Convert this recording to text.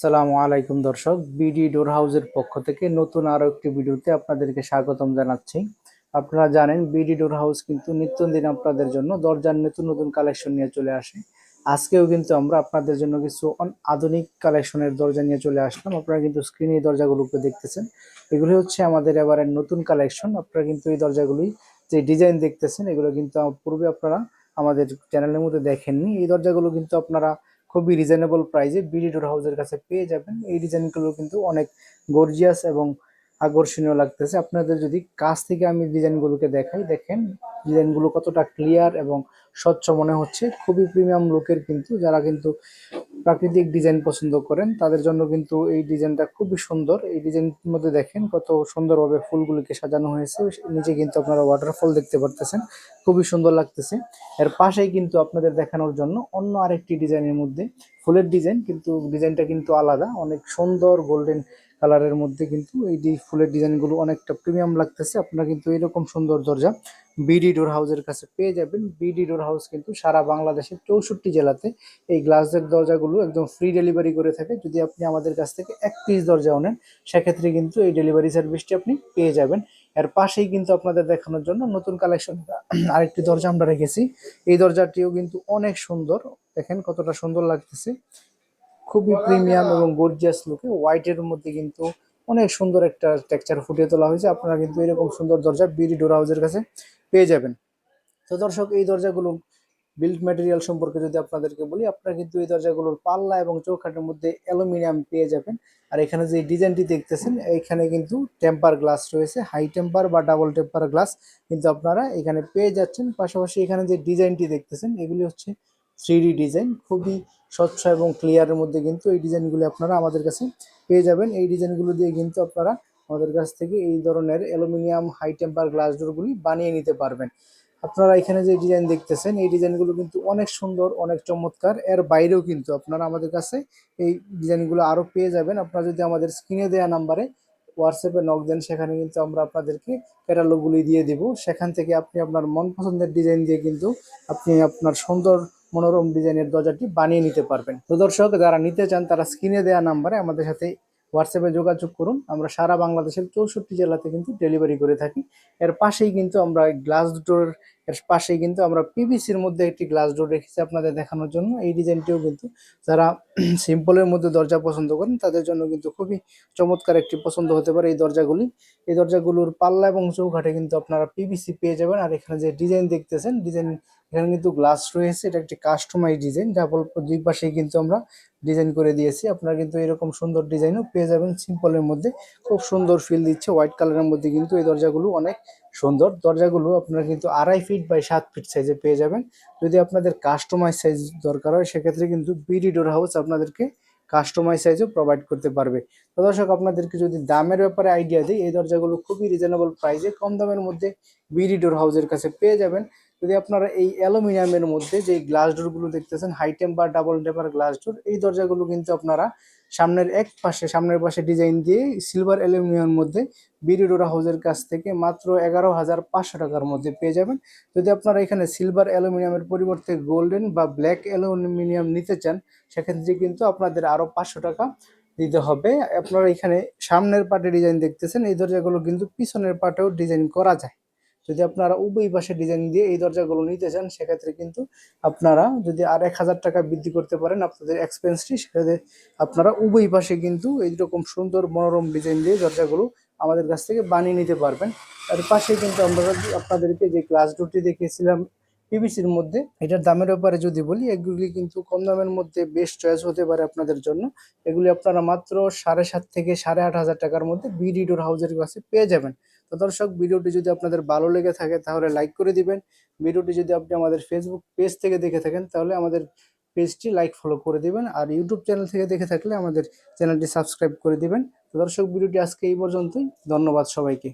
আসসালামু আলাইকুম দর্শক, বিডি ডোর হাউসের পক্ষ থেকে নতুন আরো একটি ভিডিওতে আপনাদেরকে স্বাগতম জানাচ্ছি। আপনারা জানেন বিডি ডোর হাউস কিন্তু নিত্যদিন আপনাদের জন্য দরজার নতুন নতুন কালেকশন নিয়ে চলে আসে। আজকেও কিন্তু আমরা আপনাদের জন্য কিছু আধুনিক কালেকশনের দরজা নিয়ে চলে আসলাম। আপনারা কিন্তু স্ক্রিনে এই দরজাগুলোকে দেখতেছেন, এগুলি হচ্ছে আমাদের এবারের নতুন কালেকশন। আপনারা কিন্তু এই দরজাগুলি যে ডিজাইন দেখতেছেন এগুলো কিন্তু পূর্বে আপনারা আমাদের চ্যানেলের মধ্যে দেখেননি। এই দরজাগুলো কিন্তু আপনারা খুবই রিজনেবল প্রাইসে বিডি ডোর হাউসের কাছে পেয়ে যাবেন। এই ডিজাইনগুলো কিন্তু অনেক গর্জিয়াস এবং আকর্ষণীয় লাগতেছে। আপনাদের যদি কাছ থেকে আমি ডিজাইনগুলোকে দেখাই, দেখেন ডিজাইনগুলো কতটা ক্লিয়ার এবং স্বচ্ছ মনে হচ্ছে। খুবই প্রিমিয়াম লুকের, কিন্তু যারা কিন্তু প্রাকৃতিক ডিজাইন পছন্দ করেন তাদের জন্য কিন্তু এই ডিজাইনটা খুবই সুন্দর। এই ডিজাইনের মধ্যে দেখেন কত সুন্দরভাবে ফুলগুলিকে সাজানো হয়েছে। নিচে কিন্তু আপনারা ওয়াটারফল দেখতে পারতেছেন, খুবই সুন্দর লাগতেছে। এর পাশেই কিন্তু আপনাদের দেখানোর জন্য অন্য আরেকটি ডিজাইনের মধ্যে ফুলের ডিজাইন, কিন্তু ডিজাইনটা কিন্তু আলাদা, অনেক সুন্দর গোল্ডেন কালারের মধ্যে কিন্তু এই ফুলের ডিজাইনগুলো অনেকটা প্রিমিয়াম লাগতেছে। আপনারা কিন্তু এরকম সুন্দর দরজা বিডি ডোর হাউসের কাছে পেয়ে যাবেন। বিডি ডোর হাউস কিন্তু সারা বাংলাদেশের 64 জেলাতে এই গ্লাসের দরজাগুলো একদম ফ্রি ডেলিভারি করে থাকে। যদি আপনি আমাদের কাছ থেকে এক পিস দরজাও নেন, সেক্ষেত্রে কিন্তু এই ডেলিভারি সার্ভিসটি আপনি পেয়ে যাবেন। এর পাশেই কিন্তু আপনাদের দেখানোর জন্য নতুন কালেকশন আরেকটি দরজা আমরা রেখেছি। এই দরজাটিও কিন্তু অনেক সুন্দর, দেখেন কতটা সুন্দর লাগতেছে। খুবই প্রিমিয়াম এবং গর্জিয়াস লুকে হোয়াইটের মধ্যে কিন্তু অনেক সুন্দর একটা টেক্সচার ফুটিয়ে তোলা হয়েছে। আপনারা কিন্তু এরকম সুন্দর দরজা বিডি ডোর হাউসের কাছে পেয়ে যাবেন। তো দর্শক, এই দরজাগুলো বিল্ড ম্যাটেরিয়াল সম্পর্কে যদি আপনাদেরকে বলি, আপনারা কিন্তু এই দরজাগুলোর পাল্লা এবং চৌকাঠের মধ্যে অ্যালুমিনিয়াম পেয়ে যাবেন। আর এখানে যে ডিজাইনটি দেখতেছেন, এখানে কিন্তু টেম্পার গ্লাস রয়েছে, হাই টেম্পার বা ডাবল টেম্পার গ্লাস কিন্তু আপনারা এখানে পেয়ে যাচ্ছেন। পাশাপাশি এখানে যে ডিজাইনটি দেখতেছেন এগুলি হচ্ছে 3D ডিজাইন, খুবই স্বচ্ছ এবং ক্লিয়ারের মধ্যে কিন্তু এই ডিজাইনগুলি আপনারা আমাদের কাছে পেয়ে যাবেন। এই ডিজাইনগুলো দিয়ে কিন্তু আপনারা আমাদের কাছ থেকে এই ধরনের অ্যালুমিনিয়াম হাই টেম্পার গ্লাস ডোরগুলি বানিয়ে নিতে পারবেন। আপনারা এখানে যে ডিজাইন দেখতেছেন এই ডিজাইনগুলো কিন্তু অনেক সুন্দর, অনেক চমৎকার। এর বাইরেও কিন্তু আপনারা আমাদের কাছে এই ডিজাইনগুলো আরো পেয়ে যাবেন। আপনারা যদি আমাদের স্ক্রিনে দেওয়া নাম্বারে হোয়াটসঅ্যাপে নক দেন, সেখানে কিন্তু আমরা আপনাদেরকে ক্যাটালগুলি দিয়ে দিব। সেখান থেকে আপনি আপনার মন পছন্দের ডিজাইন দিয়ে কিন্তু আপনি আপনার সুন্দর মনোরম ডিজাইনের দরজাটি বানিয়ে নিতে পারবেন। তো দর্শক, যারা নিতে চান তারা স্ক্রিনে দেওয়া নাম্বারে আমাদের সাথে হোয়াটসঅ্যাপে যোগাযোগ করুন। আমরা সারা বাংলাদেশের 64 জেলাতে কিন্তু ডেলিভারি করে থাকি। এর পাশেই কিন্তু আমরা গ্লাস ডোর, এর পাশেই কিন্তু আমরা পিভিসির মধ্যে একটি গ্লাস ডোর রেখেছি আপনাদের দেখানোর জন্য। এই ডিজাইনটিও কিন্তু যারা সিম্পলের মধ্যে দরজা পছন্দ করেন তাদের জন্য কিন্তু খুবই চমৎকার একটি পছন্দ হতে পারে এই দরজাগুলি। এই দরজাগুলোর পাল্লা এবং চৌকাঠে কিন্তু আপনারা পিভিসি পেয়ে যাবেন। আর এখানে যে ডিজাইন দেখতেছেন, ডিজাইন এখানে কিন্তু গ্লাস রয়েছে, এটা একটি কাস্টমাইজ ডিজাইন, যা দুই পাশেই কিন্তু আমরা ডিজাইন করে দিয়েছি। আপনারা কিন্তু এরকম সুন্দর ডিজাইনও পেয়ে যাবেন সিম্পলের মধ্যে, খুব সুন্দর ফিল দিচ্ছে। হোয়াইট কালারের মধ্যে কিন্তু এই দরজাগুলো অনেক সুন্দর। দরজাগুলো আপনারা কিন্তু 2.5 ফিট বাই 7 ফিট সাইজে পেয়ে যাবেন। যদি আপনাদের কাস্টমাইজ সাইজ দরকার হয়, সেক্ষেত্রে কিন্তু বিডি ডোর হাউস আপনাদেরকে কাস্টমাইজ সাইজও প্রোভাইড করতে পারবে। তো দর্শক, আপনাদেরকে যদি দামের ব্যাপারে আইডিয়া দিই, এই দরজাগুলো খুবই রিজনেবল প্রাইসে কম দামের মধ্যে বিডি ডোর হাউসের কাছে পেয়ে যাবেন। যদি আপনারা এই অ্যালুমিনিয়ামের মধ্যে যে গ্লাস ডোরগুলো দেখতেছেন, high temper double temper glass door, এই দরজাগুলো কিন্তু আপনারা সামনের পাশে ডিজাইন দিয়ে সিলভার অ্যালুমিনিয়ামের মধ্যে বিডি ডোর হাউসের কাছ থেকে মাত্র 11,500 টাকার মধ্যে পেয়ে যাবেন। যদি আপনারা এখানে সিলভার অ্যালুমিনিয়ামের পরিবর্তে গোল্ডেন বা ব্ল্যাক অ্যালুমিনিয়াম নিতে চান, সেক্ষেত্রে কিন্তু আপনাদের আরো 500 টাকা দিতে হবে। আপনারা এখানে সামনের পাটে ডিজাইন দেখতেছেন, এই দরজাগুলো কিন্তু পিছনের পাটেও ডিজাইন করা যায়। যদি আপনারা উভয় পাশে ডিজাইন দিয়ে এই দরজাগুলো নিতে চান, সেক্ষেত্রে কিন্তু আপনারা যদি আর 1,000 টাকা বৃদ্ধি করতে পারেন আপনাদের এক্সপেন্সটি, সেক্ষেত্রে আপনারা উভয় পাশে কিন্তু এইরকম সুন্দর মনোরম ডিজাইন দিয়ে দরজাগুলো আমাদের কাছ থেকে বানিয়ে নিতে পারবেন। আর পাশে কিন্তু আমরা আপনাদেরকে যে গ্লাস ডোরটি দেখিয়েছিলাম পিভিসির মধ্যে, এটার দামের ব্যাপারে যদি বলি, এগুলি কিন্তু কম দামের মধ্যে বেস্ট চয়েস হতে পারে আপনাদের জন্য। এগুলি আপনারা মাত্র 7,500 থেকে 8,500 টাকার মধ্যে বিডি ডোর হাউসের কাছে পেয়ে যাবেন। তো দর্শক, ভিডিওটি যদি আপনাদের ভালো লেগে থাকে তাহলে লাইক করে দিবেন। ভিডিওটি যদি আপনি আমাদের ফেসবুক পেজ থেকে দেখে থাকেন তাহলে আমাদের পেজটি লাইক ফলো করে দিবেন। আর ইউটিউব চ্যানেল থেকে দেখে থাকলে আমাদের চ্যানেলটি সাবস্ক্রাইব করে দিবেন। তো দর্শক, ভিডিওটি আজকে এই পর্যন্তই। ধন্যবাদ সবাইকে।